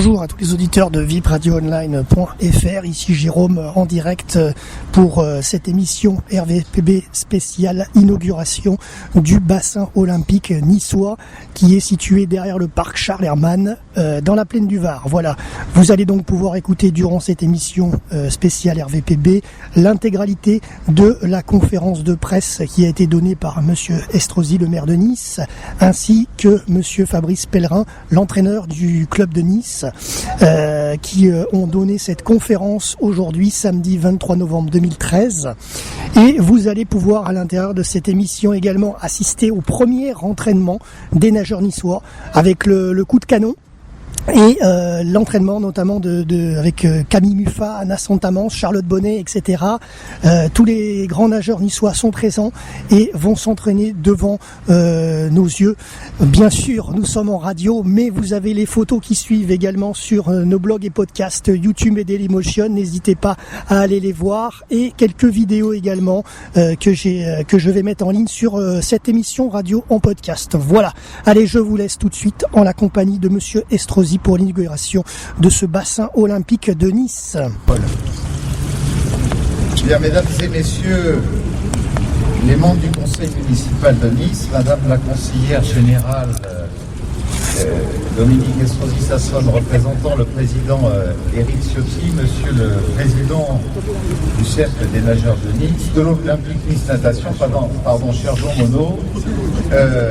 Bonjour à tous les auditeurs de vipradioonline.fr, ici Jérôme en direct pour cette émission RVPB spéciale inauguration du bassin olympique niçois qui est situé derrière le parc Charles Herrmann dans la plaine du Var. Voilà, vous allez donc pouvoir écouter durant cette émission spéciale RVPB l'intégralité de la conférence de presse qui a été donnée par monsieur Estrosi, le maire de Nice, ainsi que monsieur Fabrice Pellerin, l'entraîneur du club de Nice, qui ont donné cette conférence aujourd'hui, samedi 23 novembre 2013. Et vous allez pouvoir, à l'intérieur de cette émission, également assister au premier entraînement des nageurs niçois avec le coup de canon. Et l'entraînement notamment avec Camille Muffat, Anna Santamance, Charlotte Bonnet, etc. Tous les grands nageurs niçois sont présents et vont s'entraîner devant nos yeux. Bien sûr, nous sommes en radio, mais vous avez les photos qui suivent également sur nos blogs et podcasts YouTube et Dailymotion. N'hésitez pas à aller les voir, et quelques vidéos également que je vais mettre en ligne sur cette émission radio en podcast. Voilà. Allez, je vous laisse tout de suite en la compagnie de monsieur Estrosi pour l'inauguration de ce bassin olympique de Nice. Voilà. Bien, mesdames et messieurs, les membres du conseil municipal de Nice, madame la conseillère générale Dominique Estrosi Sassone, représentant le président Éric Ciotti, monsieur le président du cercle des nageurs de Nice, de l'Olympique Nice Natation, cher Jean Monod,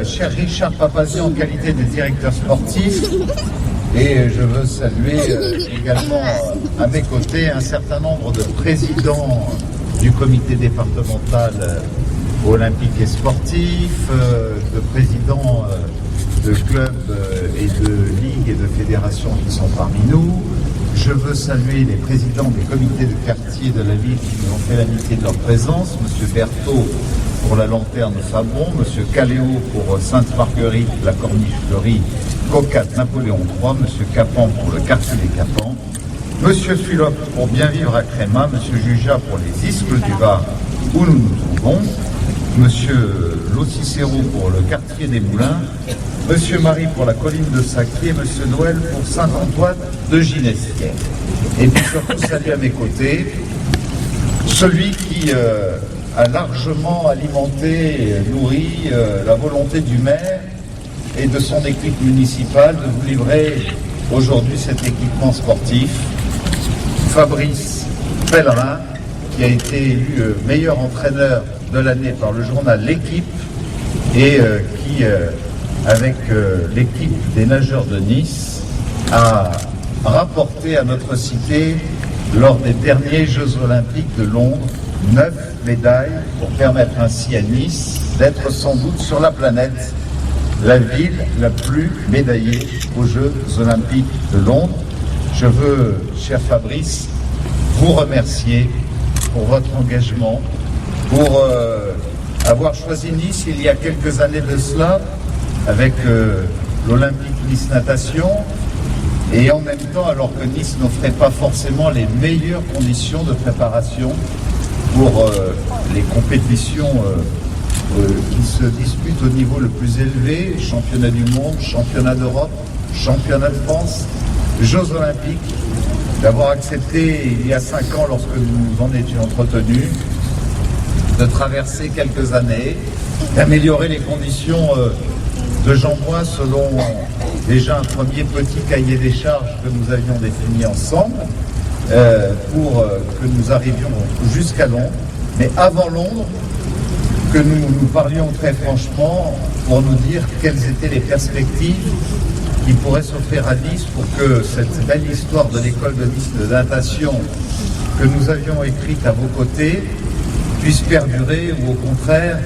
cher Richard Papazi en qualité de directeur sportif. Et je veux saluer également à mes côtés un certain nombre de présidents du comité départemental olympique et sportif, de présidents de clubs et de ligues et de fédérations qui sont parmi nous. Je veux saluer les présidents des comités de quartier de la ville qui nous ont fait l'amitié de leur présence, M. Berthaud pour la Lanterne Fabron, M. Caléo pour Sainte-Marguerite, la Corniche Fleurie, Cocat, Napoléon III, M. Capan pour le quartier des Capans, M. Sulop pour Bien Vivre à Créma, M. Juja pour les Isles du Var où nous nous trouvons, M. Locicero pour le quartier des Moulins, M. Marie pour la colline de Sacré, M. Noël pour Saint-Antoine de Ginestière. Et puis surtout saluer à mes côtés celui qui a largement alimenté et nourri la volonté du maire et de son équipe municipale de vous livrer aujourd'hui cet équipement sportif. Fabrice Pellerin, qui a été élu meilleur entraîneur de l'année par le journal L'Équipe et qui, avec l'équipe des nageurs de Nice, a rapporté à notre cité, lors des derniers Jeux Olympiques de Londres, 9 médailles pour permettre ainsi à Nice d'être sans doute sur la planète la ville la plus médaillée aux Jeux Olympiques de Londres. Je veux, cher Fabrice, vous remercier pour votre engagement, pour avoir choisi Nice il y a quelques années de cela, avec l'Olympique Nice Natation, et en même temps, alors que Nice n'offrait pas forcément les meilleures conditions de préparation pour les compétitions qui se disputent au niveau le plus élevé, championnat du monde, championnat d'Europe, championnat de France, Jeux Olympiques, d'avoir accepté il y a 5 ans, lorsque nous en étions entretenus, de traverser quelques années, d'améliorer les conditions de Jean-Bouin selon déjà un premier petit cahier des charges que nous avions défini ensemble pour que nous arrivions jusqu'à Londres. Mais avant Londres, que nous parlions très franchement pour nous dire quelles étaient les perspectives qui pourraient s'offrir à Nice pour que cette belle histoire de l'école de Nice de natation que nous avions écrite à vos côtés puisse perdurer, ou au contraire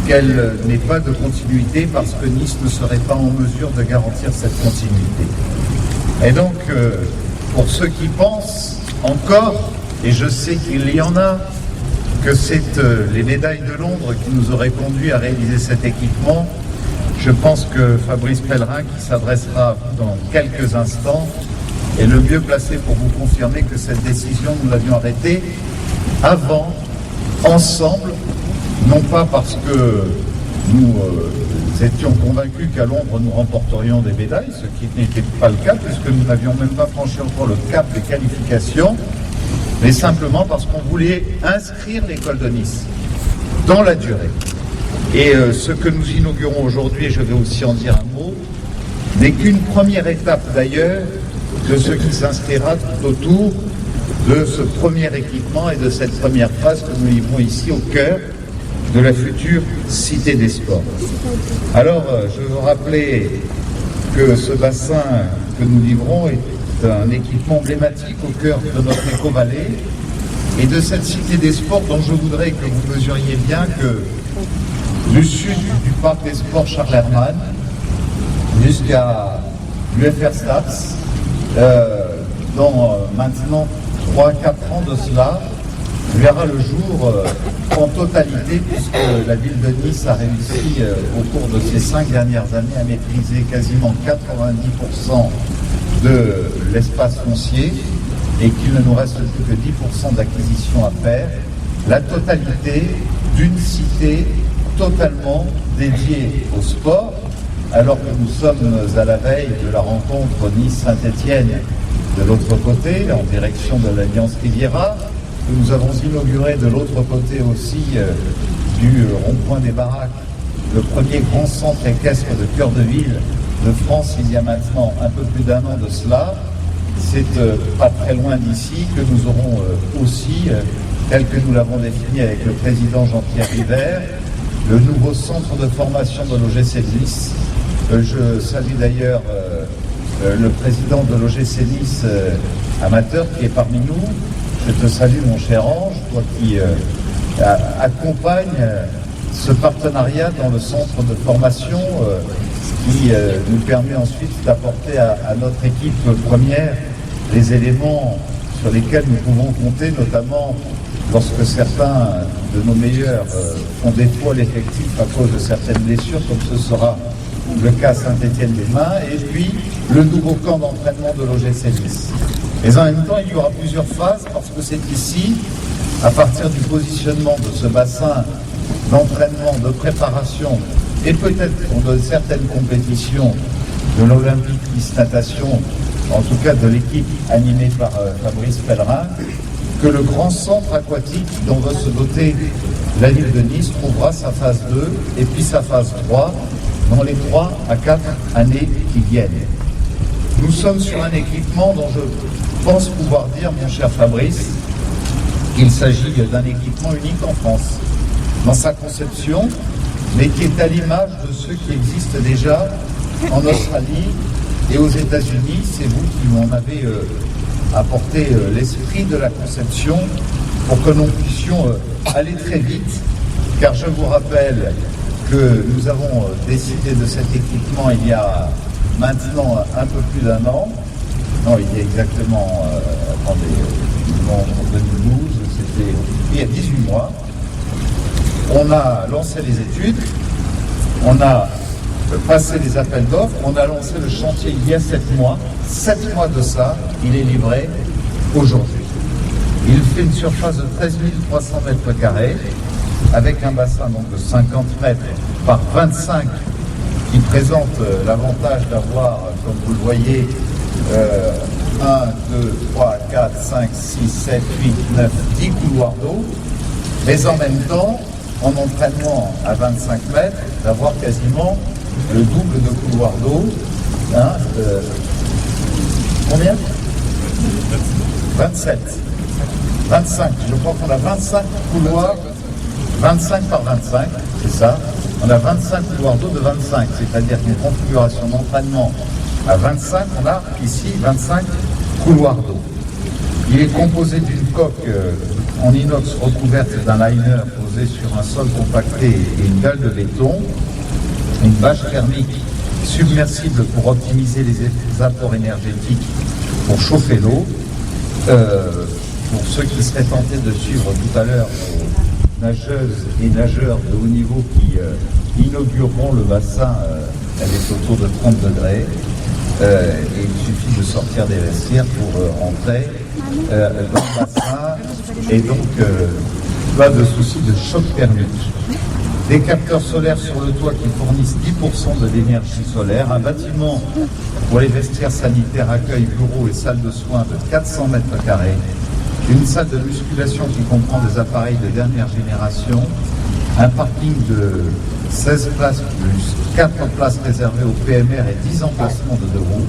qu'elle n'ait pas de continuité parce que Nice ne serait pas en mesure de garantir cette continuité. Et donc, pour ceux qui pensent encore, et je sais qu'il y en a, que c'est les médailles de Londres qui nous auraient conduit à réaliser cet équipement, je pense que Fabrice Pellerin, qui s'adressera à vous dans quelques instants, est le mieux placé pour vous confirmer que cette décision, nous l'avions arrêtée avant, ensemble, non pas parce que nous étions convaincus qu'à Londres nous remporterions des médailles, ce qui n'était pas le cas puisque nous n'avions même pas franchi encore le cap des qualifications, mais simplement parce qu'on voulait inscrire l'école de Nice dans la durée. Et ce que nous inaugurons aujourd'hui, je vais aussi en dire un mot, n'est qu'une première étape d'ailleurs de ce qui s'inscrira tout autour de ce premier équipement et de cette première phase que nous livrons ici au cœur de la future Cité des Sports. Alors, je veux rappeler que ce bassin que nous livrons est un équipement emblématique au cœur de notre éco-vallée et de cette Cité des Sports dont je voudrais que vous mesuriez bien que du sud du parc des sports Charles Herrmann jusqu'à l'UFR Staps, dans maintenant 3-4 ans de cela, verra le jour en totalité puisque la ville de Nice a réussi au cours de ces 5 dernières années à maîtriser quasiment 90% de l'espace foncier et qu'il ne nous reste plus que 10% d'acquisition à faire, la totalité d'une cité totalement dédiée au sport, alors que nous sommes à la veille de la rencontre Nice-Saint-Étienne de l'autre côté, en direction de l'Alliance Riviera, que nous avons inauguré de l'autre côté aussi du rond-point des Baraques, le premier grand centre équestre de cœur de ville de France il y a maintenant un peu plus d'1 an de cela. C'est pas très loin d'ici que nous aurons aussi, tel que nous l'avons défini avec le président Jean-Pierre River, le nouveau centre de formation de l'OGC Nice. Je salue d'ailleurs le président de l'OGC Nice amateur qui est parmi nous. Je te salue mon cher Ange, toi qui accompagne ce partenariat dans le centre de formation qui nous permet ensuite d'apporter à notre équipe première les éléments sur lesquels nous pouvons compter, notamment lorsque certains de nos meilleurs font défaut à l'effectif à cause de certaines blessures, comme ce sera le cas Saint-Étienne-des-Mains, et puis le nouveau camp d'entraînement de l'OGC Nice. Mais en même temps, il y aura plusieurs phases, parce que c'est ici, à partir du positionnement de ce bassin d'entraînement, de préparation, et peut-être pour de certaines compétitions de l'Olympique Nice Natation, en tout cas de l'équipe animée par Fabrice Pellerin, que le grand centre aquatique dont va se doter la ville de Nice trouvera sa phase 2 et puis sa phase 3 dans les 3 à 4 années qui viennent. Nous sommes sur un équipement dont je pense pouvoir dire, mon cher Fabrice, qu'il s'agit d'un équipement unique en France, dans sa conception, mais qui est à l'image de ceux qui existent déjà en Australie et aux États-Unis. C'est vous qui m'en avez apporté l'esprit de la conception pour que nous puissions aller très vite, car je vous rappelle que nous avons décidé de cet équipement il y a maintenant un peu plus d'1 an. Non, il y a exactement, en 2012, c'était il y a 18 mois. On a lancé les études, on a passé les appels d'offres, on a lancé le chantier il y a 7 mois. 7 mois de ça, il est livré aujourd'hui. Il fait une surface de 13 300 mètres carrés, avec un bassin donc de 50 mètres par 25, qui présente l'avantage d'avoir, comme vous le voyez, 1, 2, 3, 4, 5, 6, 7, 8, 9, 10 couloirs d'eau, mais en même temps, en entraînement à 25 mètres, d'avoir quasiment le double de couloirs d'eau. Combien 27. 25. Je crois qu'on a 25 couloirs, 25 par 25, c'est ça. On a 25 couloirs d'eau de 25, c'est-à-dire qu'une configuration d'entraînement à 25, on a ici 25 couloirs d'eau. Il est composé d'une coque en inox recouverte d'un liner posé sur un sol compacté et une dalle de béton, une bâche thermique submersible pour optimiser les apports énergétiques pour chauffer l'eau. Pour ceux qui seraient tentés de suivre tout à l'heure nos nageuses et nageurs de haut niveau qui inaugureront le bassin, elle est autour de 30 degrés. Et il suffit de sortir des vestiaires pour entrer dans le bassin et donc pas de souci de choc thermique. des capteurs solaires sur le toit qui fournissent 10% de l'énergie solaire, un bâtiment pour les vestiaires sanitaires, accueil, bureaux et salles de soins de 400 mètres carrés, une salle de musculation qui comprend des appareils de dernière génération, un parking de 16 places plus 4 places réservées au PMR et 10 emplacements de 2 roues.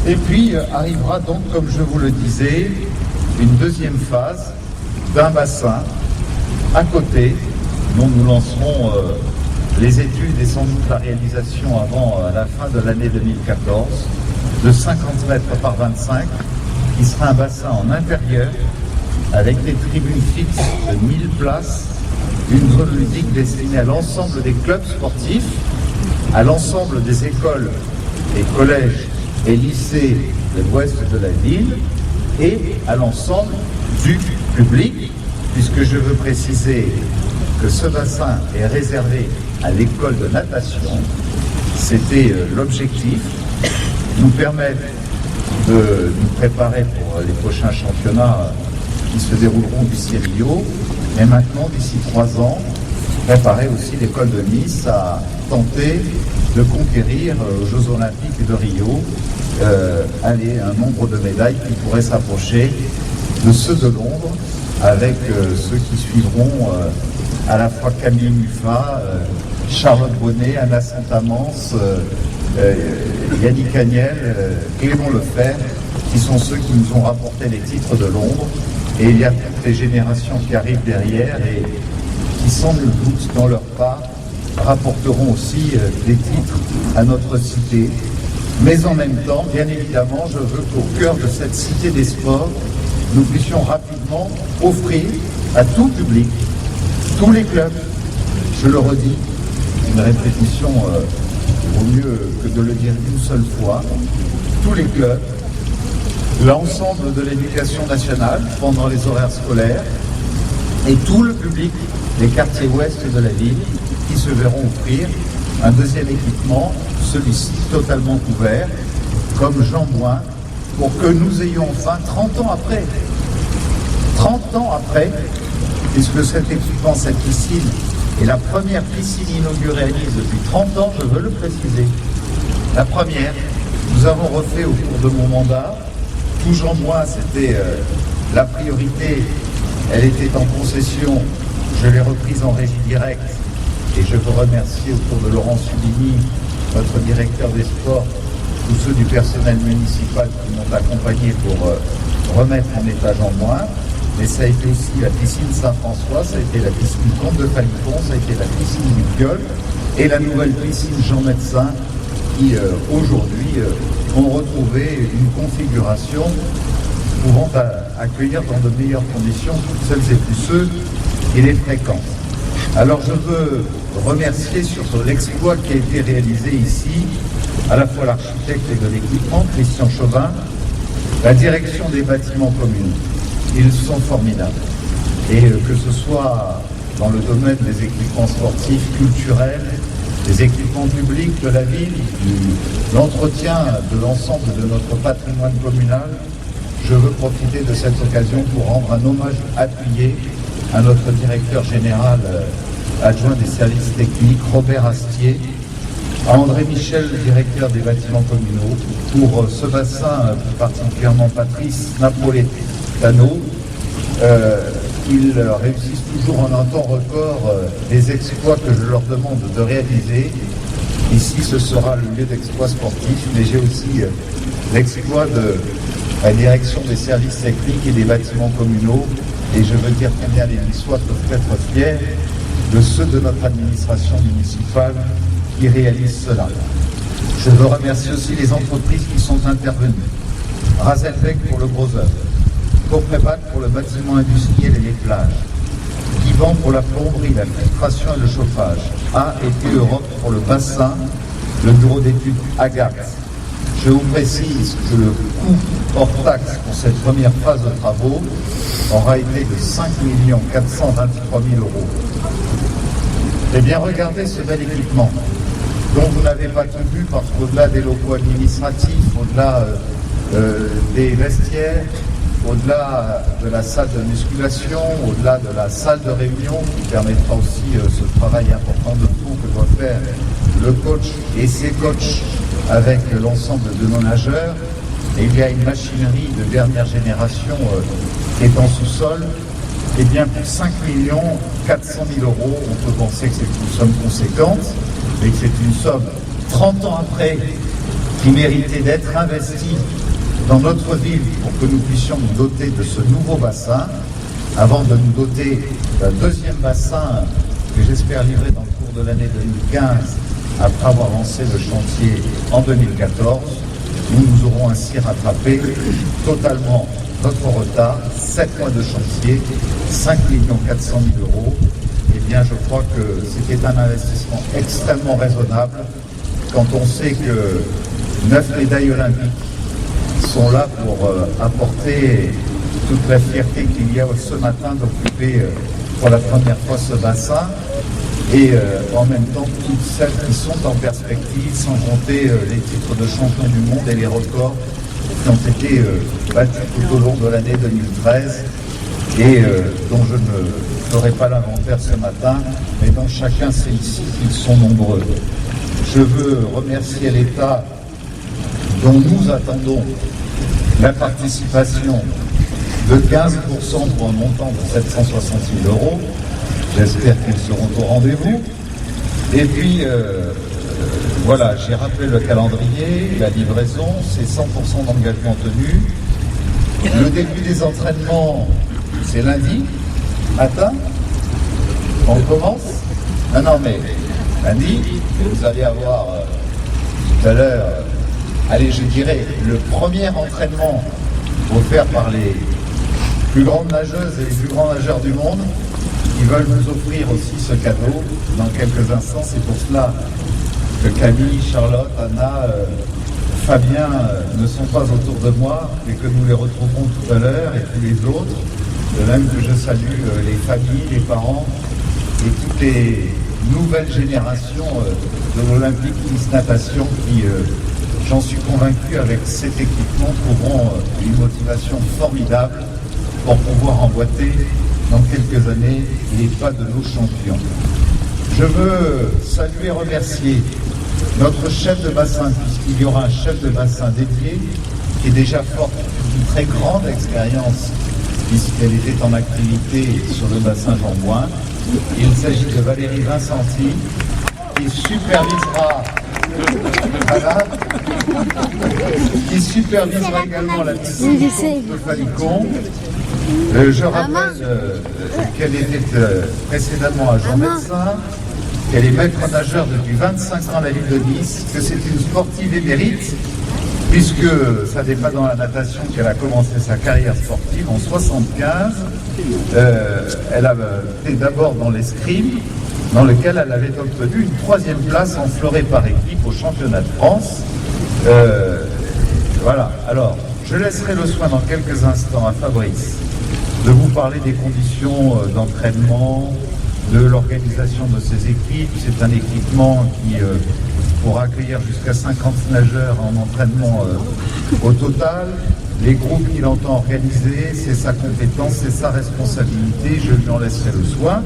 Et puis arrivera donc, comme je vous le disais, une deuxième phase d'un bassin à côté, dont nous lancerons les études et sans doute la réalisation avant la fin de l'année 2014, de 50 mètres par 25, qui sera un bassin en intérieur avec des tribunes fixes de 1000 places, une zone ludique destinée à l'ensemble des clubs sportifs, à l'ensemble des écoles et collèges et lycées de l'ouest de la ville et à l'ensemble du public, puisque je veux préciser que ce bassin est réservé à l'école de natation. C'était l'objectif, nous permettre de nous préparer pour les prochains championnats qui se dérouleront d'ici Rio, mais maintenant, d'ici 3 ans, préparer aussi l'école de Nice à tenter de conquérir aux Jeux Olympiques de Rio un nombre de médailles qui pourrait s'approcher de ceux de Londres, avec ceux qui suivront à la fois Camille Muffat, Charlotte Bonnet, Anna Saint-Amance, Yannick Agnel, Clément Lefebvre, qui sont ceux qui nous ont rapporté les titres de Londres. Et il y a toutes les générations qui arrivent derrière et qui, sans nul doute, dans leur part, rapporteront aussi des titres à notre cité. Mais en même temps, bien évidemment, je veux qu'au cœur de cette cité des sports, nous puissions rapidement offrir à tout public, tous les clubs, je le redis, une répétition vaut mieux que de le dire une seule fois, tous les clubs, l'ensemble de l'éducation nationale pendant les horaires scolaires et tout le public des quartiers ouest de la ville qui se verront offrir un deuxième équipement, celui-ci totalement couvert, comme Jean Bouin, pour que nous ayons enfin 30 ans après, puisque cet équipement, cette piscine, est la première piscine inaugurée à Nice depuis 30 ans, je veux le préciser. La première, nous avons refait au cours de mon mandat. Tout Jean Bouin, c'était la priorité, elle était en concession, je l'ai reprise en régie directe et je veux remercier autour de Laurent Subini, notre directeur des sports, tous ceux du personnel municipal qui m'ont accompagné pour remettre en état Jean Bouin. Mais ça a été aussi la piscine Saint-François, ça a été la piscine Comte de Falicon, ça a été la piscine du Piol et la nouvelle piscine Jean Médecin qui aujourd'hui ont retrouvé une configuration pouvant accueillir dans de meilleures conditions toutes celles et tous ceux qui les fréquentent. Alors je veux remercier sur l'exploit qui a été réalisé ici, à la fois l'architecte de l'équipement, Christian Chauvin, la direction des bâtiments communaux. Ils sont formidables. Et que ce soit dans le domaine des équipements sportifs, culturels, des équipements publics de la ville, l'entretien de l'ensemble de notre patrimoine communal, je veux profiter de cette occasion pour rendre un hommage appuyé à notre directeur général adjoint des services techniques, Robert Astier, à André Michel, le directeur des bâtiments communaux, pour ce bassin, plus particulièrement Patrice Napoletano. Ils réussissent toujours en un temps record des exploits que je leur demande de réaliser. Ici, ce sera le lieu d'exploit sportif, mais j'ai aussi l'exploit de la direction des services techniques et des bâtiments communaux. Et je veux dire combien les Niçois peuvent être fiers de ceux de notre administration municipale qui réalisent cela. Je veux remercier aussi les entreprises qui sont intervenues. Razelbeck pour le gros œuvre, Coprebat pour le bâtiment industriel et les plages, Divan pour la plomberie, la filtration et le chauffage, A&P Europe pour le bassin, le bureau d'études Agathe. Je vous précise que le coût hors taxe pour cette première phase de travaux aura été de 5 423 000 €. Eh bien, regardez ce bel équipement dont vous n'avez pas tout vu parce qu'au-delà des locaux administratifs, au-delà des vestiaires, au-delà de la salle de musculation, au-delà de la salle de réunion, qui permettra aussi ce travail important de fond que doit faire le coach et ses coachs avec l'ensemble de nos nageurs. Et il y a une machinerie de dernière génération qui est en sous-sol. Et bien pour 5 400 000 €, on peut penser que c'est une somme conséquente, mais que c'est une somme 30 ans après qui méritait d'être investie dans notre ville pour que nous puissions nous doter de ce nouveau bassin, avant de nous doter d'un deuxième bassin que j'espère livrer dans le cours de l'année 2015, après avoir lancé le chantier en 2014. Nous aurons ainsi rattrapé totalement notre retard, 7 mois de chantier, 5 400 000 €. Eh bien, je crois que c'était un investissement extrêmement raisonnable quand on sait que 9 médailles olympiques sont là pour apporter toute la fierté qu'il y a ce matin d'occuper pour la première fois ce bassin et en même temps toutes celles qui sont en perspective, sans compter les titres de champion du monde et les records qui ont été battus tout au long de l'année 2013 et dont je ne ferai pas l'inventaire ce matin, mais dont chacun sait ici qu'ils sont nombreux. Je veux remercier l'État dont nous attendons la participation de 15% pour un montant de 760 000 €. J'espère qu'ils seront au rendez-vous. Et puis, voilà, j'ai rappelé le calendrier, la livraison, c'est 100% d'engagement tenu. Le début des entraînements, c'est lundi matin. On commence. Non, mais lundi, vous allez avoir tout à l'heure, allez, je dirais, le premier entraînement offert par les plus grandes nageuses et les plus grands nageurs du monde qui veulent nous offrir aussi ce cadeau dans quelques instants. C'est pour cela que Camille, Charlotte, Anna, Fabien ne sont pas autour de moi, mais que nous les retrouverons tout à l'heure et tous les autres. De même que je salue les familles, les parents et toutes les nouvelles générations de l'Olympique Nice Natation qui, j'en suis convaincu, avec cet équipement, trouveront une motivation formidable pour pouvoir emboîter dans quelques années les pas de nos champions. Je veux saluer et remercier notre chef de bassin, puisqu'il y aura un chef de bassin dédié qui est déjà fort d'une très grande expérience puisqu'elle était en activité sur le bassin Jean Bouin. Il s'agit de Valérie Vincenti qui supervisera également la piscine de Falicon. Je rappelle qu'elle était précédemment agent médecin, qu'elle est maître nageur depuis 25 ans à la ville de Nice, que c'est une sportive émérite, puisque ça n'est pas dans la natation qu'elle a commencé sa carrière sportive en 1975. Elle a été d'abord dans l'escrime, dans lequel elle avait obtenu une 3e place en fleuret par équipe au championnat de France. Voilà, alors je laisserai le soin dans quelques instants à Fabrice de vous parler des conditions d'entraînement, de l'organisation de ces équipes. C'est un équipement qui pourra accueillir jusqu'à 50 nageurs en entraînement au total. Les groupes qu'il entend organiser, c'est sa compétence, c'est sa responsabilité, je lui en laisserai le soin.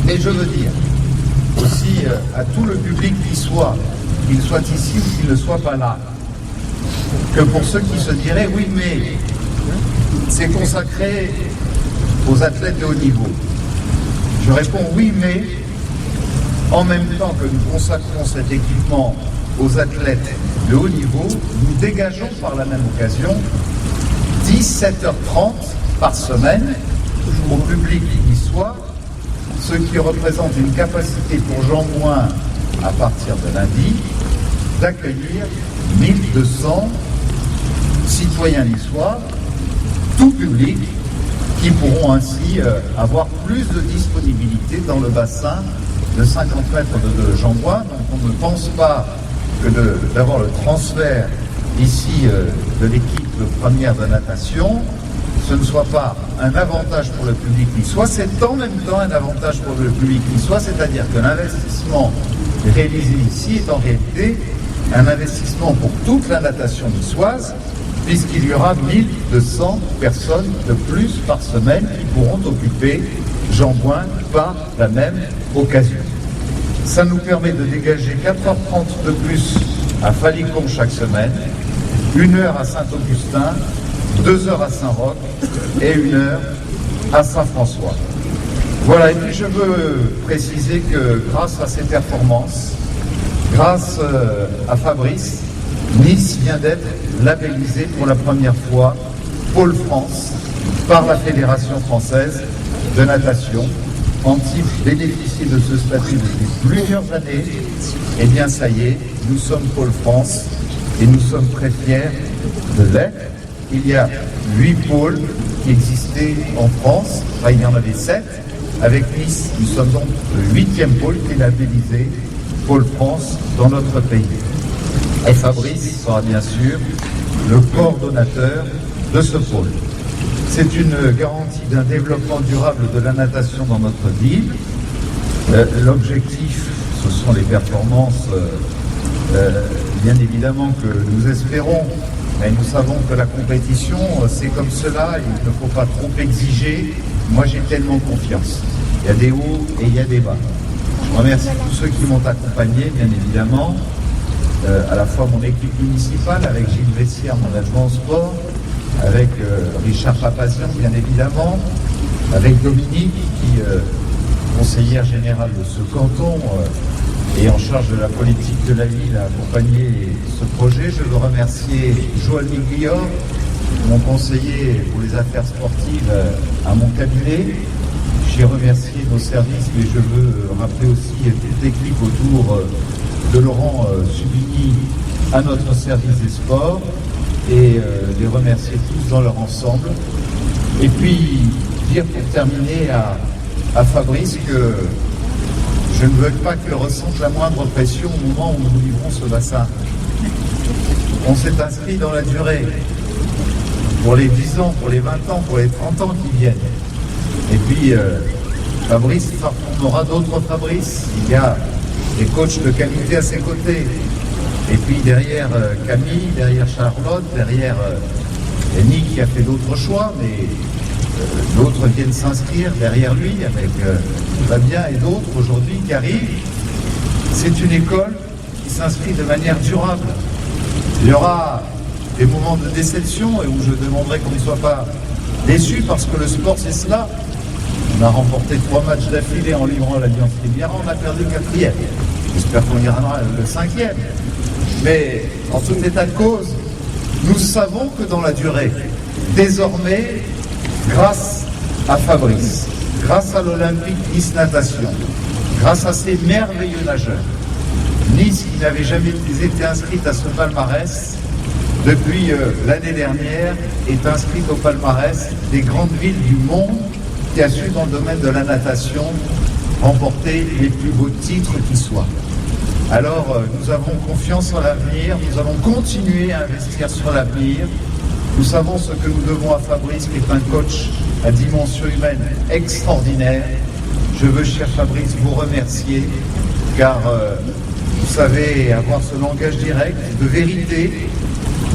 Et je veux dire aussi à tout le public qu'il soit ici ou qu'il ne soit pas là, que pour ceux qui se diraient « oui, mais c'est consacré aux athlètes de haut niveau », je réponds « oui, mais en même temps que nous consacrons cet équipement aux athlètes de haut niveau, nous dégageons par la même occasion 17h30 par semaine au public niçois, ce qui représente une capacité pour Jean Bouin, à partir de lundi, d'accueillir 1200 citoyens niçois, tout public, qui pourront ainsi avoir plus de disponibilité dans le bassin de 50 mètres de Jean Bouin. Donc on ne pense pas que d'avoir le transfert ici de l'équipe première de natation, ce ne soit pas un avantage pour le public niçois, c'est en même temps un avantage pour le public niçois, c'est-à-dire que l'investissement réalisé ici est en réalité un investissement pour toute la natation niçoise, puisqu'il y aura 1200 personnes de plus par semaine qui pourront occuper Jean-Bouin par la même occasion. Ça nous permet de dégager 4h30 de plus à Falicon chaque semaine, 1 heure à Saint-Augustin, 2 heures à Saint-Roch et 1 heure à Saint-François. Voilà, et puis je veux préciser que grâce à ces performances, grâce à Fabrice, Nice vient d'être labellisé pour la première fois Pôle France par la Fédération française de natation. Antibes bénéficie de ce statut depuis plusieurs années. Eh bien ça y est, nous sommes Pôle France et nous sommes très fiers de l'être. Il y a 8 pôles qui existaient en France, enfin il y en avait 7. Avec Nice, nous sommes donc le 8e pôle qui est labellisé Pôle France dans notre pays. Et Fabrice sera bien sûr le coordonnateur de ce pôle. C'est une garantie d'un développement durable de la natation dans notre ville. L'objectif, ce sont les performances, bien évidemment, que nous espérons. Mais nous savons que la compétition, c'est comme cela, il ne faut pas trop exiger. Moi, j'ai tellement confiance. Il y a des hauts et il y a des bas. Je remercie tous ceux qui m'ont accompagné, bien évidemment, à la fois mon équipe municipale, avec Gilles Vessière, mon adjoint au sport, avec Richard Papazian, bien évidemment, avec Dominique, qui conseillère générale de ce canton et en charge de la politique de la ville, a accompagné ce projet. Je veux remercier Joël Miglior, mon conseiller pour les affaires sportives à mon cabinet. J'ai remercié nos services, mais je veux rappeler aussi toute l'équipe autour de Laurent Subigny à notre service des sports et les remercier tous dans leur ensemble. Et puis dire pour terminer à Fabrice que je ne veux pas qu'il ressente la moindre pression au moment où nous livrons ce bassin. On s'est inscrit dans la durée pour les 10 ans, pour les 20 ans, pour les 30 ans qui viennent. Et puis Fabrice, on aura d'autres Fabrice. Il y a des coachs de qualité à ses côtés. Et puis derrière Camille, derrière Charlotte, derrière Nick qui a fait d'autres choix, mais d'autres viennent s'inscrire derrière lui avec Fabien et d'autres aujourd'hui qui arrivent. C'est une école qui s'inscrit de manière durable. Il y aura des moments de déception et où je demanderai qu'on ne soit pas déçu parce que le sport c'est cela. On a remporté 3 matchs d'affilée en livrant l'Alliance Riviera, on a perdu 4e. J'espère qu'on ira le 5e. Mais en tout état de cause, nous savons que dans la durée, désormais, grâce à Fabrice, grâce à l'Olympique Nice Natation, grâce à ces merveilleux nageurs, Nice qui n'avait jamais été inscrite à ce palmarès, depuis l'année dernière, est inscrite au palmarès des grandes villes du monde qui a su, dans le domaine de la natation, remporter les plus beaux titres qui soient. Alors, nous avons confiance en l'avenir, nous allons continuer à investir sur l'avenir. Nous savons ce que nous devons à Fabrice, qui est un coach à dimension humaine extraordinaire. Je veux, cher Fabrice, vous remercier, car vous savez avoir ce langage direct, de vérité,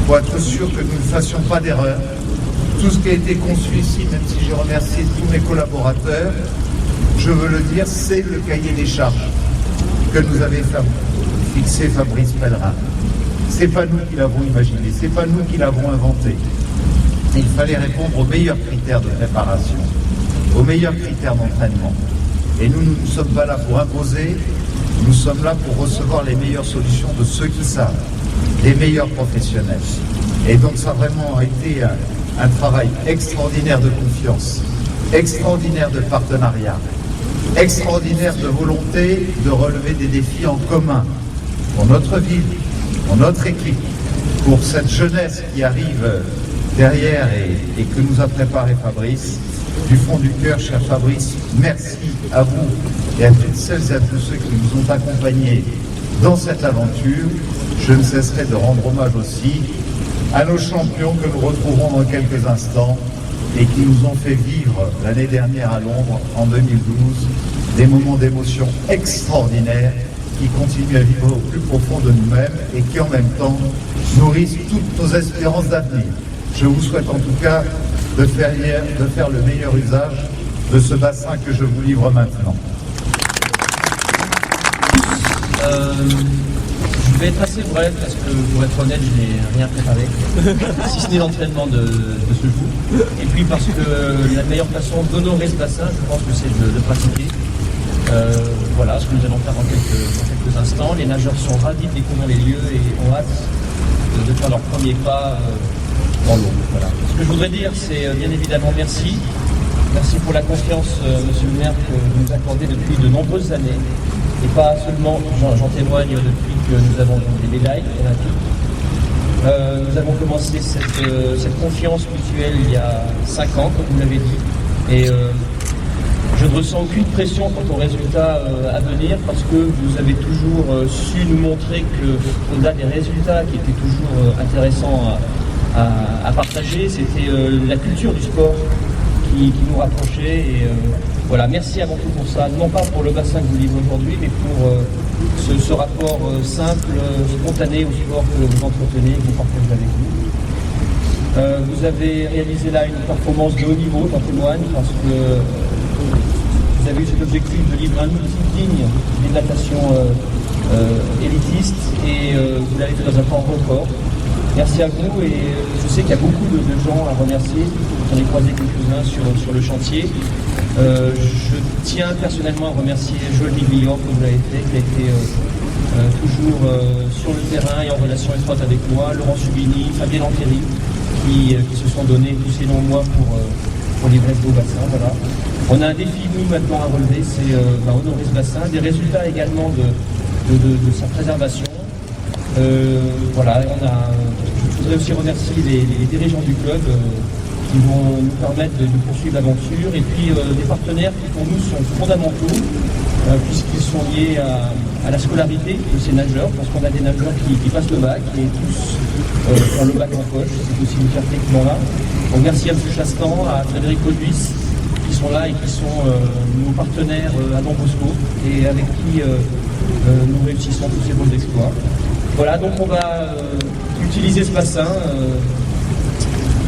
pour être sûr que nous ne fassions pas d'erreur. Tout ce qui a été conçu ici, même si je remercie tous mes collaborateurs, je veux le dire, c'est le cahier des charges que nous avait fixé Fabrice Pellerin. C'est pas nous qui l'avons imaginé, c'est pas nous qui l'avons inventé. Il fallait répondre aux meilleurs critères de préparation, aux meilleurs critères d'entraînement. Et nous ne sommes pas là pour imposer, nous sommes là pour recevoir les meilleures solutions de ceux qui savent, les meilleurs professionnels. Et donc ça a vraiment été un travail extraordinaire de confiance, extraordinaire de partenariat, extraordinaire de volonté de relever des défis en commun pour notre ville, pour notre équipe, pour cette jeunesse qui arrive derrière et que nous a préparé Fabrice. Du fond du cœur, cher Fabrice, merci à vous et à toutes celles et à tous ceux qui nous ont accompagnés dans cette aventure. Je ne cesserai de rendre hommage aussi à nos champions que nous retrouverons dans quelques instants et qui nous ont fait vivre l'année dernière à Londres, en 2012, des moments d'émotion extraordinaires qui continuent à vivre au plus profond de nous-mêmes et qui en même temps nourrissent toutes nos espérances d'avenir. Je vous souhaite en tout cas de faire le meilleur usage de ce bassin que je vous livre maintenant. Je vais être assez bref parce que, pour être honnête, je n'ai rien préparé, si ce n'est l'entraînement de ce jour. Et puis parce que la meilleure façon d'honorer ce bassin, je pense que c'est de le pratiquer. Voilà ce que nous allons faire dans quelques instants. Les nageurs sont ravis de découvrir les lieux et ont hâte de faire leurs premiers pas dans l'eau. Voilà. Ce que je voudrais dire, c'est bien évidemment merci. Merci pour la confiance, monsieur le maire, que vous nous accordez depuis de nombreuses années. Et pas seulement, j'en témoigne depuis que nous avons des médailles olympiques. Nous avons commencé cette confiance mutuelle il y a 5 ans, comme vous l'avez dit. Et je ne ressens aucune pression quant aux résultats à venir parce que vous avez toujours su nous montrer qu'au-delà des résultats qui étaient toujours intéressants à partager, c'était la culture du sport qui nous rapprochait. Et voilà, merci avant tout pour ça, non pas pour le bassin que vous livrez aujourd'hui, mais pour ce rapport simple, spontané au sport que vous entretenez, que vous partagez avec nous. Vous avez réalisé là une performance de haut niveau, j'en témoigne, parce que vous avez eu cet objectif de livrer un outil digne d'une natation élitiste et vous l'avez fait dans un temps record. Merci à vous et je sais qu'il y a beaucoup de gens à remercier. J'en ai croisé quelques-uns sur le chantier. Je tiens personnellement à remercier Joël Miglior, comme vous l'avez fait, qui a été toujours sur le terrain et en relation étroite avec moi, Laurent Subini, Fabien Lantéry, qui se sont donnés tous ces longs mois pour livrer ce beau bassin. Voilà. On a un défi, nous, maintenant à relever, c'est honorer ce bassin, des résultats également de sa préservation. Voilà, je voudrais aussi remercier les dirigeants du club qui vont nous permettre de poursuivre l'aventure et puis des partenaires qui pour nous sont fondamentaux puisqu'ils sont liés à la scolarité de ces nageurs, parce qu'on a des nageurs qui passent le bac et tous ont le bac en poche, c'est aussi une fierté qu'ils ont là. Donc merci à M. Chastan, à Frédéric Colbuis qui sont là et qui sont nos partenaires à Don Bosco et avec qui nous réussissons tous ces beaux exploits. Voilà, donc on va utiliser ce bassin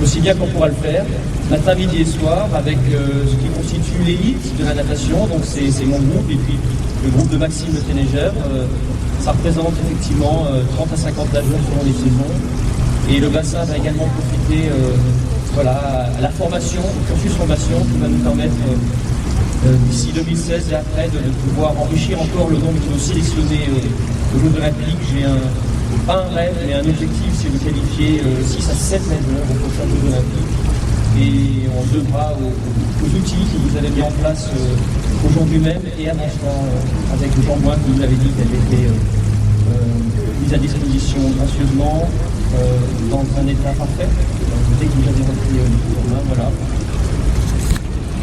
aussi bien qu'on pourra le faire, matin, midi et soir, avec ce qui constitue l'élite de la natation, donc c'est mon groupe, et puis le groupe de Maxime Le Ténégère. Ça représente effectivement 30 à 50 nageurs selon les saisons, et le bassin va également profiter voilà, à la formation, au cursus formation, qui va nous permettre d'ici 2016 et après de pouvoir enrichir encore le nombre de nos sélectionnés aux Jeux Olympiques. J'ai pas un rêve, mais un objectif, c'est de qualifier 6 à 7 nageurs aux prochains Jeux Olympiques. Et on devra aux outils que vous avez mis en place aujourd'hui même et avant cela avec Jean Moin, que vous l'avez dit, qui avait été mise à disposition gracieusement dans un état parfait. Dès que vous avez repris le coup en main, voilà.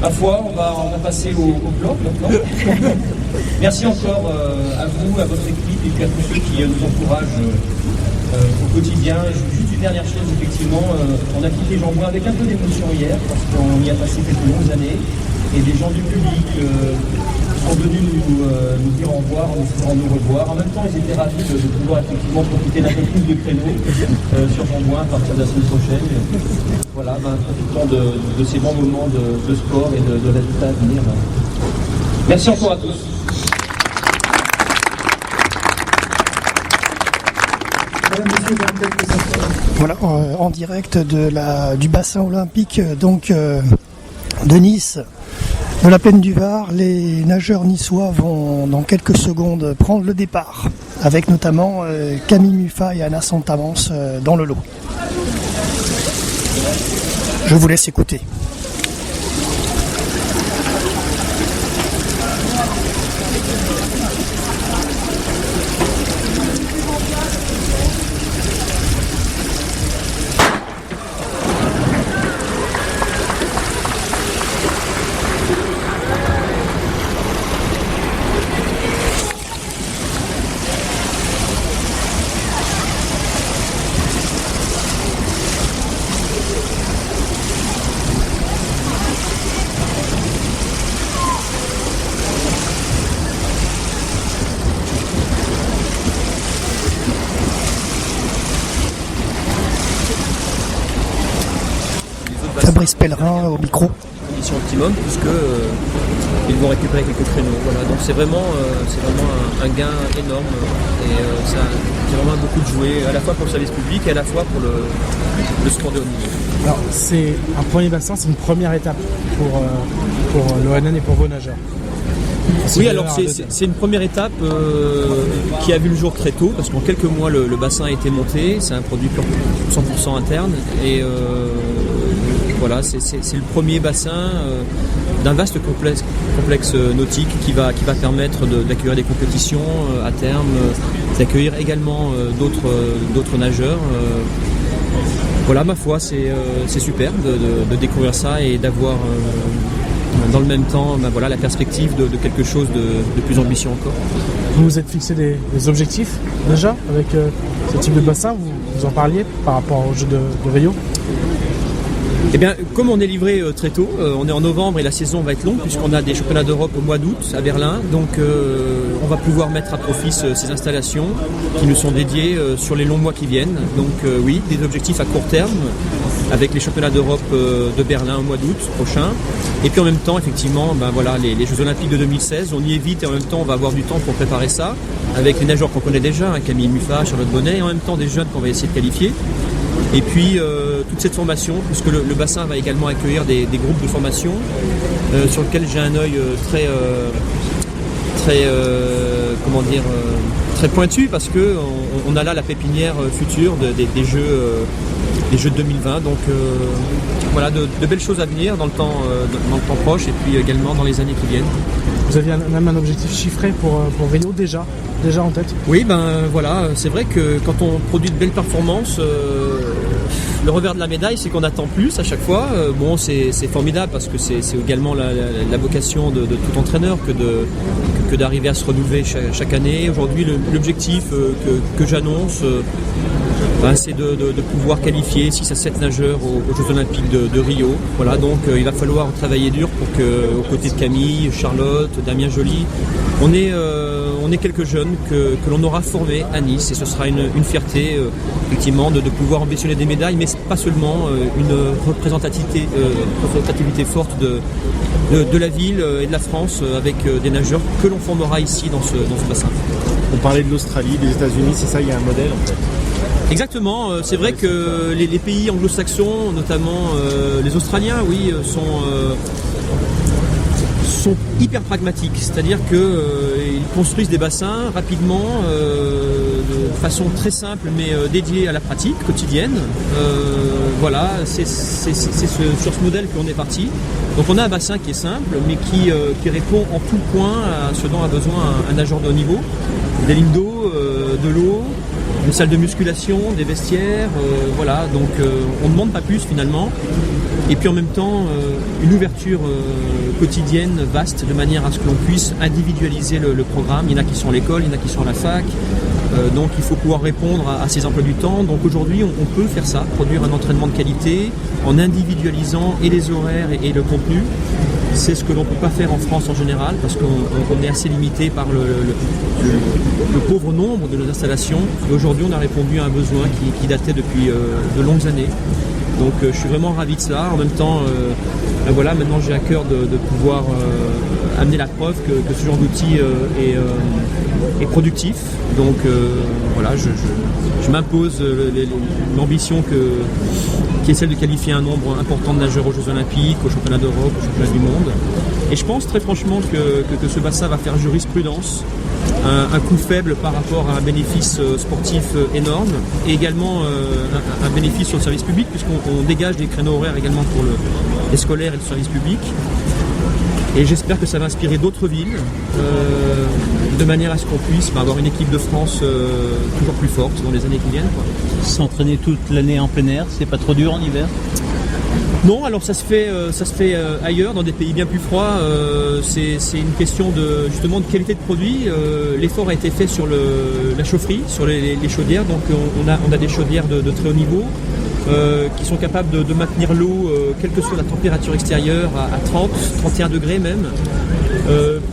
Ma foi, on va passer au bloc maintenant. Merci encore à vous, à votre équipe et puis à tous ceux qui nous encouragent au quotidien. Juste une dernière chose, effectivement, on a quitté Jean Moin avec un peu d'émotion hier parce qu'on y a passé quelques longues années et des gens du public sont venus nous dire au revoir, en espérant nous revoir. En même temps, ils étaient ravis de pouvoir effectivement profiter d'un peu plus de créneaux sur Jean Moin à partir de la semaine prochaine. Voilà, profitons de ces bons moments de sport et de résultats à venir. Merci encore à tous. Voilà, en direct du bassin olympique donc de Nice, de la Plaine du Var, les nageurs niçois vont dans quelques secondes prendre le départ, avec notamment Camille Muffat et Anna Santamance dans le lot. Je vous laisse écouter. Fabrice Pellerin au micro. Condition optimum puisque ils vont récupérer quelques créneaux. Voilà. Donc c'est vraiment un gain énorme et c'est vraiment beaucoup de jouer à la fois pour le service public et à la fois pour le sport de haut niveau. Alors c'est un premier bassin, c'est une première étape pour l'ONN et pour vos nageurs. Oui, alors c'est une première étape qui a vu le jour très tôt parce qu'en quelques mois le bassin a été monté. C'est un produit 100% interne et voilà, c'est le premier bassin d'un vaste complexe nautique qui va permettre d'accueillir des compétitions à terme, d'accueillir également d'autres nageurs. Voilà, ma foi, c'est super de découvrir ça et d'avoir dans le même temps la perspective de quelque chose de plus ambitieux encore. Vous vous êtes fixé des objectifs déjà avec ce type de bassin, vous en parliez par rapport au jeu de Rio? Eh bien, comme on est livré très tôt, on est en novembre et la saison va être longue puisqu'on a des championnats d'Europe au mois d'août à Berlin. Donc on va pouvoir mettre à profit ces installations qui nous sont dédiées sur les longs mois qui viennent. Donc oui, des objectifs à court terme avec les championnats d'Europe de Berlin au mois d'août prochain. Et puis en même temps, effectivement, les Jeux Olympiques de 2016, on y est vite et en même temps on va avoir du temps pour préparer ça avec les nageurs qu'on connaît déjà, Camille Muffat, Charlotte Bonnet, et en même temps des jeunes qu'on va essayer de qualifier. Et puis toute cette formation, puisque le bassin va également accueillir des groupes de formation sur lesquels j'ai un œil très pointu parce que on a là la pépinière future des Jeux de 2020. Donc voilà, de belles choses à venir dans le temps proche et puis également dans les années qui viennent. Vous aviez même un objectif chiffré pour Rio déjà en tête? Oui, c'est vrai que quand on produit de belles performances, le revers de la médaille, c'est qu'on attend plus à chaque fois. C'est formidable parce que c'est également la vocation de tout entraîneur que d'arriver à se renouveler chaque année. Aujourd'hui, l'objectif que j'annonce, c'est de pouvoir qualifier 6 à 7 nageurs aux Jeux Olympiques de Rio. Voilà, donc il va falloir travailler dur pour que, aux côtés de Camille, Charlotte, Damien Joly, on est quelques jeunes que l'on aura formés à Nice et ce sera une fierté effectivement de pouvoir ambitionner des médailles, mais pas seulement une représentativité forte de la ville et de la France avec des nageurs que l'on formera ici dans ce bassin. On parlait de l'Australie, des États-Unis, c'est ça, il y a un modèle en fait. Exactement, c'est vrai que les pays anglo-saxons, notamment les Australiens, oui, sont hyper pragmatiques, c'est-à-dire qu'ils construisent des bassins rapidement, de façon très simple mais dédiée à la pratique quotidienne. Voilà, c'est sur ce modèle qu'on est parti. Donc on a un bassin qui est simple mais qui répond en tout point à ce dont a besoin un nageur de haut niveau. Des lignes d'eau, de l'eau, une salle de musculation, des vestiaires, voilà, donc on ne demande pas plus finalement. Et puis en même temps, une ouverture quotidienne, vaste, de manière à ce que l'on puisse individualiser le programme. Il y en a qui sont à l'école, il y en a qui sont à la fac, donc il faut pouvoir répondre à ces emplois du temps. Donc aujourd'hui, on peut faire ça, produire un entraînement de qualité en individualisant et les horaires et le contenu. C'est ce que l'on ne peut pas faire en France en général parce qu'on est assez limité par le pauvre nombre de nos installations. Et aujourd'hui, on a répondu à un besoin qui datait depuis de longues années. Donc je suis vraiment ravi de cela. En même temps, voilà, maintenant j'ai à cœur de pouvoir amener la preuve que ce genre d'outil est productif. Donc voilà, je m'impose l'ambition qui est celle de qualifier un nombre important de nageurs aux Jeux Olympiques, aux Championnats d'Europe, aux Championnats du monde. Et je pense très franchement que ce bassin va faire jurisprudence, un coût faible par rapport à un bénéfice sportif énorme et également un bénéfice sur le service public puisqu'on dégage des créneaux horaires également pour les scolaires et le service public. Et j'espère que ça va inspirer d'autres villes de manière à ce qu'on puisse avoir une équipe de France toujours plus forte dans les années qui viennent. S'entraîner toute l'année en plein air, c'est pas trop dur en hiver? Non, alors ça se fait ailleurs, dans des pays bien plus froids. C'est une question de qualité de produit. L'effort a été fait sur la chaufferie, sur les chaudières. Donc on a des chaudières de très haut niveau qui sont capables de maintenir l'eau, quelle que soit la température extérieure, à 30, 31 degrés même.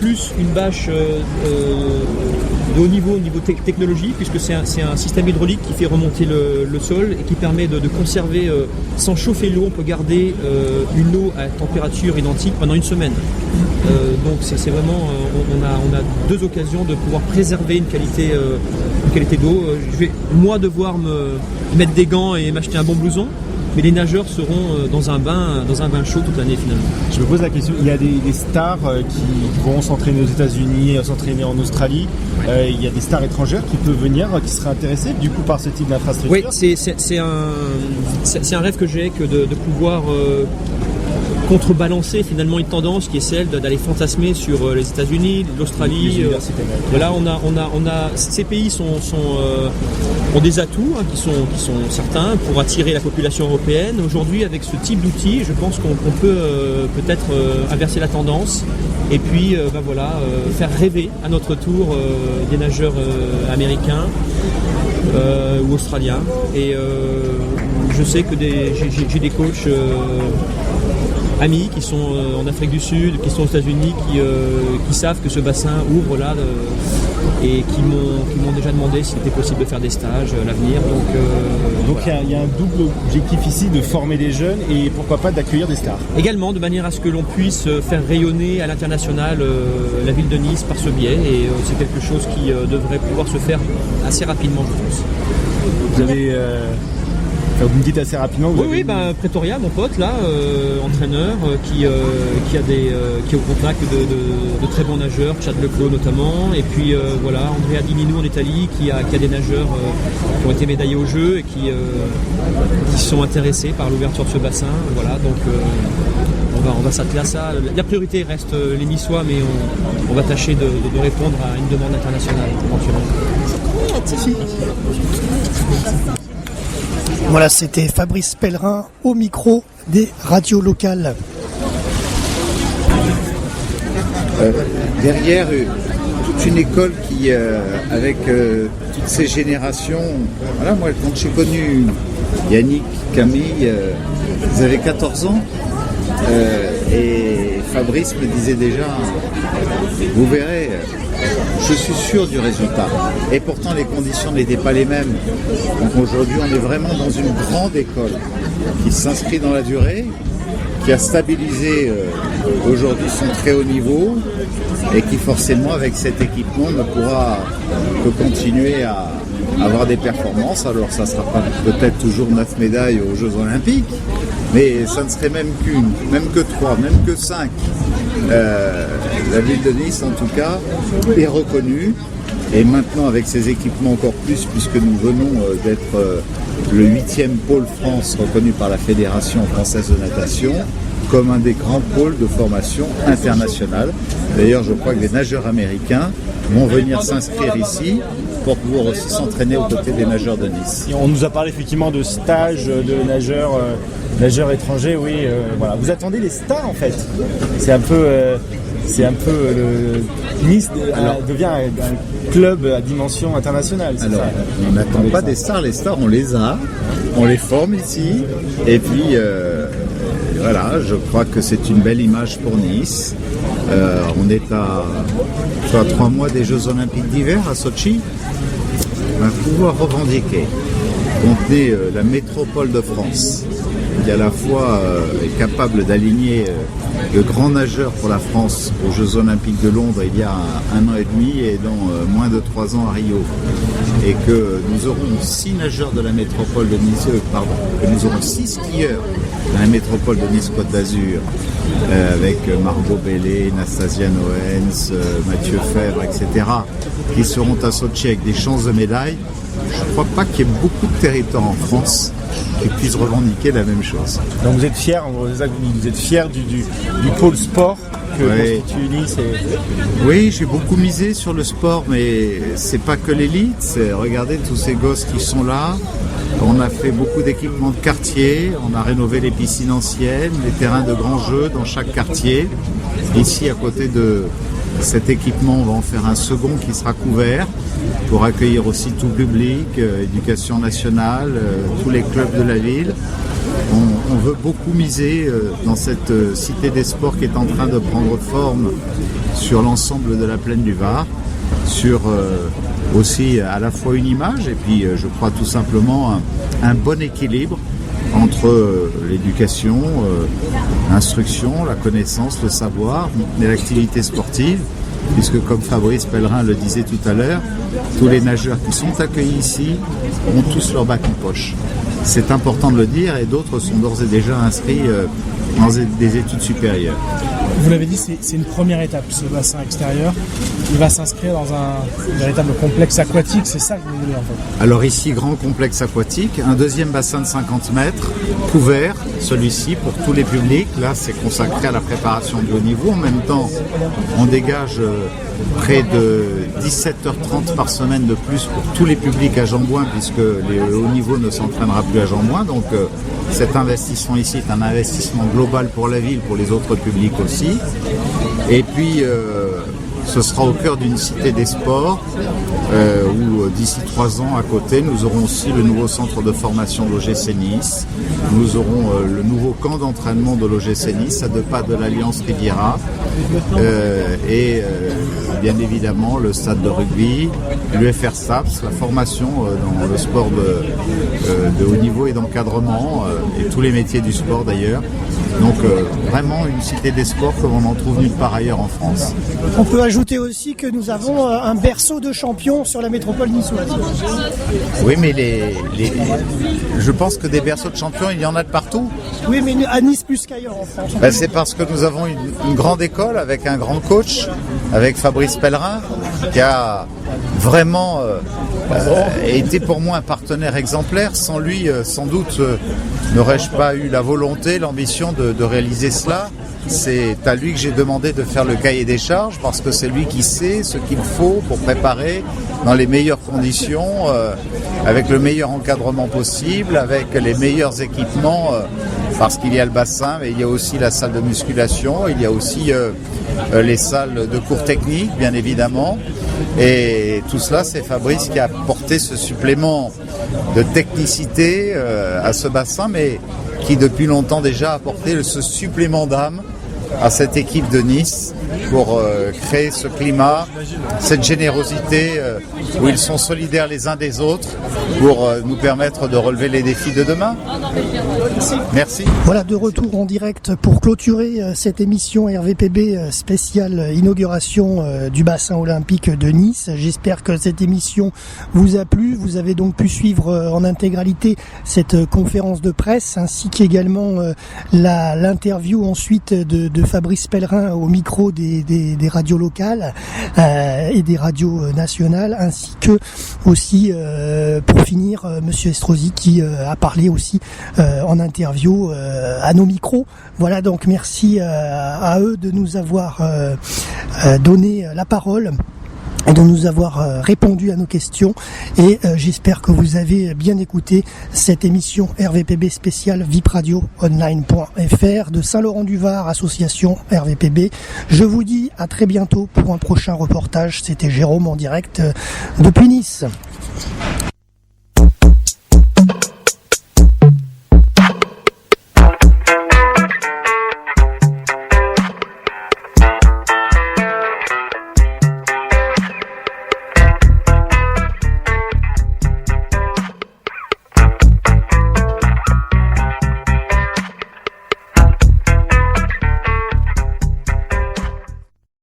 plus une bâche de haut niveau technologie, puisque c'est un système hydraulique qui fait remonter le sol et qui permet de conserver, sans chauffer l'eau, on peut garder une eau à température identique pendant une semaine. Donc c'est vraiment, on a deux occasions de pouvoir préserver une qualité d'eau. Je vais moi devoir me mettre des gants et m'acheter un bon blouson, mais les nageurs seront dans un bain chaud toute l'année finalement. Je me pose la question, il y a des stars qui vont s'entraîner aux États-Unis, s'entraîner en Australie. Il y a des stars étrangères qui peuvent venir, qui seraient intéressées du coup par ce type d'infrastructure. Oui, c'est un rêve que j'ai, que de pouvoir contrebalancer finalement une tendance qui est celle d'aller fantasmer sur les États-Unis, l'Australie. Voilà, on a ces pays ont des atouts qui sont certains pour attirer la population européenne. Aujourd'hui, avec ce type d'outils, je pense qu'on peut peut-être inverser la tendance et puis faire rêver à notre tour des nageurs américains ou australiens. Et je sais que j'ai des coachs amis qui sont en Afrique du Sud, qui sont aux États-Unis, qui savent que ce bassin ouvre là et qui m'ont déjà demandé s'il était possible de faire des stages à l'avenir. Donc voilà. Il y a un double objectif ici de former des jeunes et pourquoi pas d'accueillir des stars. Également de manière à ce que l'on puisse faire rayonner à l'international la ville de Nice par ce biais, et c'est quelque chose qui devrait pouvoir se faire assez rapidement, je pense. Vous avez... vous me dites assez rapidement. Pretoria, mon pote là, entraîneur, qui est au contact de très bons nageurs, Chad Leclos notamment, et puis Andrea Di Nino en Italie, qui a des nageurs qui ont été médaillés aux Jeux et qui sont intéressés par l'ouverture de ce bassin. Voilà, donc on va s'atteler à ça. La priorité reste les Niçois, mais on va tâcher de répondre à une demande internationale éventuellement. Voilà, c'était Fabrice Pellerin au micro des radios locales. Derrière toute une école qui, avec toutes ces générations, voilà, moi quand j'ai connu Yannick, Camille, ils avaient 14 ans, et Fabrice me disait déjà, vous verrez, je suis sûr du résultat. Et pourtant, les conditions n'étaient pas les mêmes. Donc aujourd'hui, on est vraiment dans une grande école qui s'inscrit dans la durée, qui a stabilisé aujourd'hui son très haut niveau et qui forcément, avec cet équipement, ne pourra que continuer à avoir des performances. Alors ça ne sera pas peut-être toujours 9 médailles aux Jeux Olympiques, mais ça ne serait même qu'une, même que 3, même que 5. La ville de Nice, en tout cas, est reconnue. Et maintenant, avec ces équipements encore plus, puisque nous venons d'être le 8e pôle France reconnu par la Fédération française de natation, comme un des grands pôles de formation internationale. D'ailleurs, je crois que des nageurs américains vont venir s'inscrire ici pour pouvoir aussi s'entraîner aux côtés des nageurs de Nice. Et on nous a parlé effectivement de stages de nageurs étrangers, oui. Voilà. Vous attendez les stars en fait. C'est un peu le Nice devient un club à dimension internationale. Alors, ça. on n'attend pas des stars, les stars on les a, on les forme ici, et puis voilà, je crois que c'est une belle image pour Nice. On est à 3 mois des Jeux Olympiques d'hiver à Sochi. On va pouvoir revendiquer qu'on est la métropole de France, qui à la fois est capable d'aligner de grands nageurs pour la France aux Jeux Olympiques de Londres il y a 1 an et demi et dans moins de 3 ans à Rio. Et que nous aurons 6 nageurs de la métropole de Nice, que nous aurons 6 skieurs de la métropole de Nice-Côte d'Azur, avec Margot Bellé, Nastasia Noens, Mathieu Fèvre, etc., qui seront à Sochi avec des chances de médaille. Je ne crois pas qu'il y ait beaucoup de territoires en France qui puissent revendiquer la même chose. Donc vous êtes fiers, du pôle sport que constitue Nice. Oui, j'ai beaucoup misé sur le sport, mais c'est pas que l'élite. Regardez tous ces gosses qui sont là. On a fait beaucoup d'équipements de quartier, on a rénové les piscines anciennes, les terrains de grands jeux dans chaque quartier. Ici, à côté de cet équipement, on va en faire un second qui sera couvert pour accueillir aussi tout public, éducation nationale, tous les clubs de la ville. On veut beaucoup miser dans cette cité des sports qui est en train de prendre forme sur l'ensemble de la plaine du Var, sur aussi à la fois une image et puis je crois tout simplement un bon équilibre entre l'éducation, l'instruction, la connaissance, le savoir et l'activité sportive, puisque comme Fabrice Pellerin le disait tout à l'heure, tous les nageurs qui sont accueillis ici ont tous leur bac en poche. C'est important de le dire, et d'autres sont d'ores et déjà inscrits dans des études supérieures. Vous l'avez dit, c'est une première étape, ce bassin extérieur. Il va s'inscrire dans un véritable complexe aquatique, c'est ça que vous voulez en fait? Alors ici, grand complexe aquatique, un deuxième bassin de 50 mètres, couvert, celui-ci pour tous les publics. Là, c'est consacré à la préparation du haut niveau. En même temps, on dégage près de 17h30 par semaine de plus pour tous les publics à Jeanbouin, puisque le haut niveau ne s'entraînera plus à Jeanbouin. Donc cet investissement ici est un investissement global pour la ville, pour les autres publics aussi. Et puis ce sera au cœur d'une cité des sports où d'ici 3 ans à côté nous aurons aussi le nouveau centre de formation de l'OGC Nice. Nous aurons le nouveau camp d'entraînement de l'OGC Nice à 2 pas de l'Alliance Riviera et bien évidemment le stade de rugby, l'UFR SAPS, la formation dans le sport de haut niveau et d'encadrement et tous les métiers du sport d'ailleurs. Donc vraiment une cité des sports comme on n'en trouve nulle part ailleurs en France. On peut ajouter aussi que nous avons un berceau de champions sur la métropole niçoise. Oui, mais je pense que des berceaux de champions, il y en a de partout. Oui, mais à Nice plus qu'ailleurs en France. C'est parce que nous avons une grande école avec un grand coach, avec Fabrice Pellerin, qui a vraiment été pour moi un partenaire exemplaire. Sans lui, sans doute, n'aurais-je pas eu la volonté, l'ambition de réaliser cela. C'est à lui que j'ai demandé de faire le cahier des charges parce que c'est lui qui sait ce qu'il faut pour préparer dans les meilleures conditions, avec le meilleur encadrement possible, avec les meilleurs équipements, parce qu'il y a le bassin, mais il y a aussi la salle de musculation, il y a aussi les salles de cours techniques, bien évidemment. Et tout cela, c'est Fabrice qui a apporté ce supplément de technicité à ce bassin, mais qui depuis longtemps déjà a apporté ce supplément d'âme à cette équipe de Nice pour créer ce climat, cette générosité où ils sont solidaires les uns des autres pour nous permettre de relever les défis de demain. Merci. Voilà, de retour en direct pour clôturer cette émission RVPB spéciale inauguration du bassin olympique de Nice. J'espère que cette émission vous a plu. Vous avez donc pu suivre en intégralité cette conférence de presse ainsi qu'également l'interview ensuite de Fabrice Pellerin au micro des radios locales et des radios nationales, ainsi que aussi pour finir Monsieur Estrosi qui a parlé aussi en interview à nos micros. Voilà, donc merci à eux de nous avoir donné la parole et de nous avoir répondu à nos questions, et j'espère que vous avez bien écouté cette émission RVPB spéciale vipradio-online.fr de Saint-Laurent-du-Var, association RVPB. Je vous dis à très bientôt pour un prochain reportage. C'était Jérôme en direct depuis Nice.